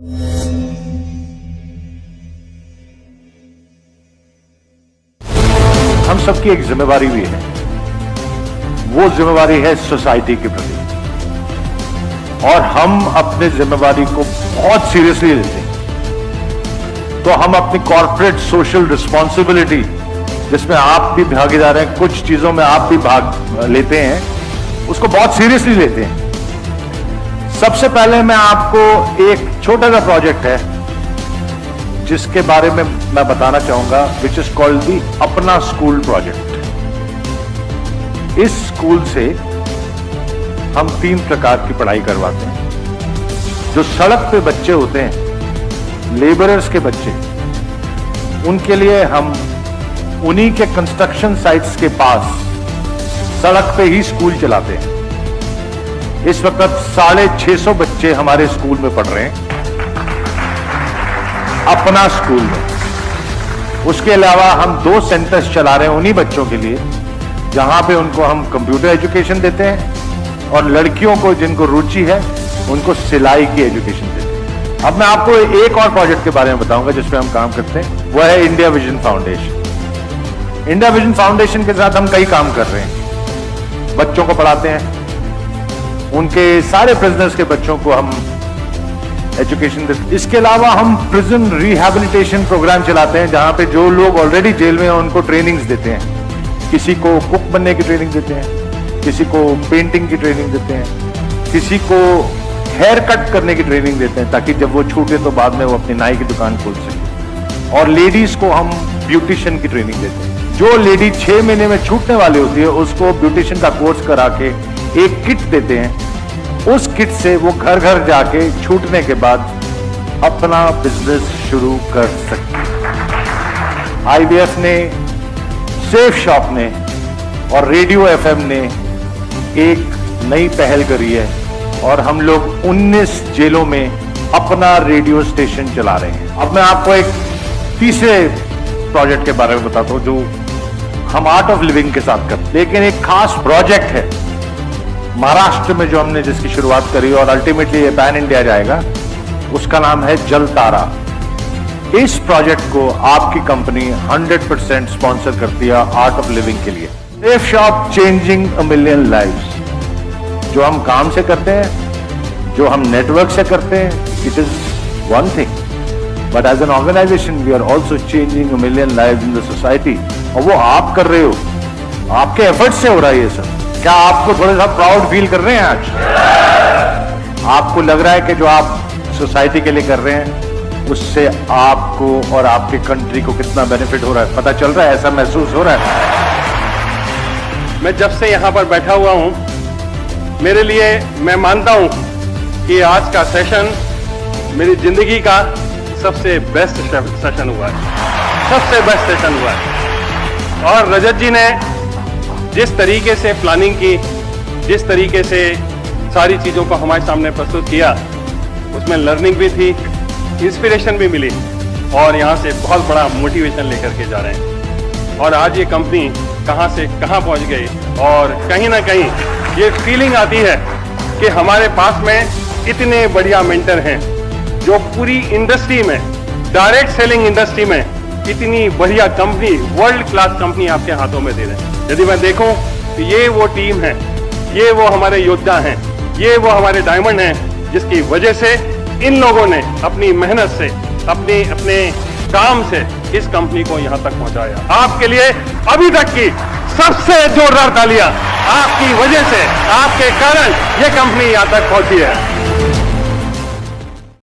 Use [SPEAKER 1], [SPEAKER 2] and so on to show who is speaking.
[SPEAKER 1] हम सबकी एक जिम्मेवारी भी है, वो जिम्मेवारी है सोसाइटी के प्रति, और हम अपने जिम्मेवारी को बहुत सीरियसली लेते हैं। तो हम अपनी कॉर्पोरेट सोशल रिस्पॉन्सिबिलिटी, जिसमें आप भी भागीदार हैं, कुछ चीजों में आप भी भाग लेते हैं, उसको बहुत सीरियसली लेते हैं। सबसे पहले मैं आपको एक छोटा सा प्रोजेक्ट है जिसके बारे में मैं बताना चाहूंगा, विच इज कॉल्ड दी अपना स्कूल प्रोजेक्ट। इस स्कूल से हम 3 प्रकार की पढ़ाई करवाते हैं। जो सड़क पे बच्चे होते हैं, लेबरर्स के बच्चे, उनके लिए हम उन्हीं के कंस्ट्रक्शन साइट्स के पास सड़क पे ही स्कूल चलाते हैं। इस वक्त 650 बच्चे हमारे स्कूल में पढ़ रहे हैं, अपना स्कूल में। उसके अलावा हम 2 सेंटर्स चला रहे हैं उन्हीं बच्चों के लिए, जहां पे उनको हम कंप्यूटर एजुकेशन देते हैं, और लड़कियों को जिनको रुचि है उनको सिलाई की एजुकेशन देते हैं। अब मैं आपको एक और प्रोजेक्ट के बारे में बताऊंगा जिसपे हम काम करते हैं, वह है India vision foundation. India vision foundation के साथ हम कई काम कर रहे हैं। बच्चों को पढ़ाते हैं, उनके सारे प्रिजनर्स के बच्चों को हम एजुकेशन देते हैं। इसके अलावा हम प्रिजन रिहैबिलिटेशन प्रोग्राम चलाते हैं, जहां पे जो लोग ऑलरेडी जेल में हैं उनको ट्रेनिंग्स देते हैं। किसी को कुक बनने की ट्रेनिंग देते हैं, किसी को पेंटिंग की ट्रेनिंग देते हैं, किसी को हेयर कट करने की ट्रेनिंग देते हैं, ताकि जब वो छूटे तो बाद में वो अपनी नाई की दुकान खोल सके। और लेडीज को हम ब्यूटिशियन की ट्रेनिंग देते हैं। जो लेडी 6 महीने में छूटने वाली होती है, उसको ब्यूटिशियन का कोर्स करा के एक किट देते हैं। उस किट से वो घर घर जाके छूटने के बाद अपना बिजनेस शुरू कर सकती है। IVF ने, सेफ शॉप ने और रेडियो FM ने एक नई पहल करी है, और हम लोग 19 जेलों में अपना रेडियो स्टेशन चला रहे हैं। अब मैं आपको एक तीसरे प्रोजेक्ट के बारे में बताता हूं, जो हम आर्ट ऑफ लिविंग के साथ करते हैं, लेकिन एक खास प्रोजेक्ट है महाराष्ट्र में जो हमने जिसकी शुरुआत करी, और अल्टीमेटली ये पैन इंडिया जाएगा। उसका नाम है जल तारा। इस प्रोजेक्ट को आपकी कंपनी 100% स्पॉन्सर करती है आर्ट ऑफ लिविंग के लिए। Safe shop changing a million lives. जो हम काम से करते हैं, जो हम नेटवर्क से करते हैं, it is one thing, but as an organization we are also changing a million lives in the society. और वो आप कर रहे हो, आपके एफर्ट से हो रहा है ये सब। क्या आपको थोड़ा सा प्राउड फील कर रहे हैं आज? आपको लग रहा है कि जो आप सोसाइटी के लिए कर रहे हैं, उससे आपको और आपके कंट्री को कितना बेनिफिट हो रहा है? पता चल रहा है? ऐसा महसूस हो रहा है?
[SPEAKER 2] मैं जब से यहाँ पर बैठा हुआ हूँ, मेरे लिए, मैं मानता हूँ कि आज का सेशन मेरी जिंदगी का सबसे बेस्ट सेशन हुआ है, सबसे बेस्ट सेशन हुआ है। और रजत जी ने जिस तरीके से प्लानिंग की, जिस तरीके से सारी चीज़ों को हमारे सामने प्रस्तुत किया, उसमें लर्निंग भी थी, इंस्पिरेशन भी मिली, और यहाँ से बहुत बड़ा मोटिवेशन लेकर के जा रहे हैं। और आज ये कंपनी कहाँ से कहाँ पहुँच गई, और कहीं ना कहीं ये फीलिंग आती है कि हमारे पास में इतने बढ़िया मेंटर हैं जो पूरी इंडस्ट्री में, डायरेक्ट सेलिंग इंडस्ट्री में, इतनी बढ़िया कंपनी, वर्ल्ड क्लास कंपनी आपके हाथों में दे रहे हैं। यदि मैं देखूं तो ये वो टीम है, ये वो हमारे योद्धा हैं, ये वो हमारे डायमंड हैं, जिसकी वजह से इन लोगों ने अपनी मेहनत से, अपने काम से इस कंपनी को यहां तक पहुंचाया। आपके लिए अभी तक की सबसे जोरदार तालियां, आपकी वजह से, आपके कारण ये कंपनी यहां तक पहुंची है।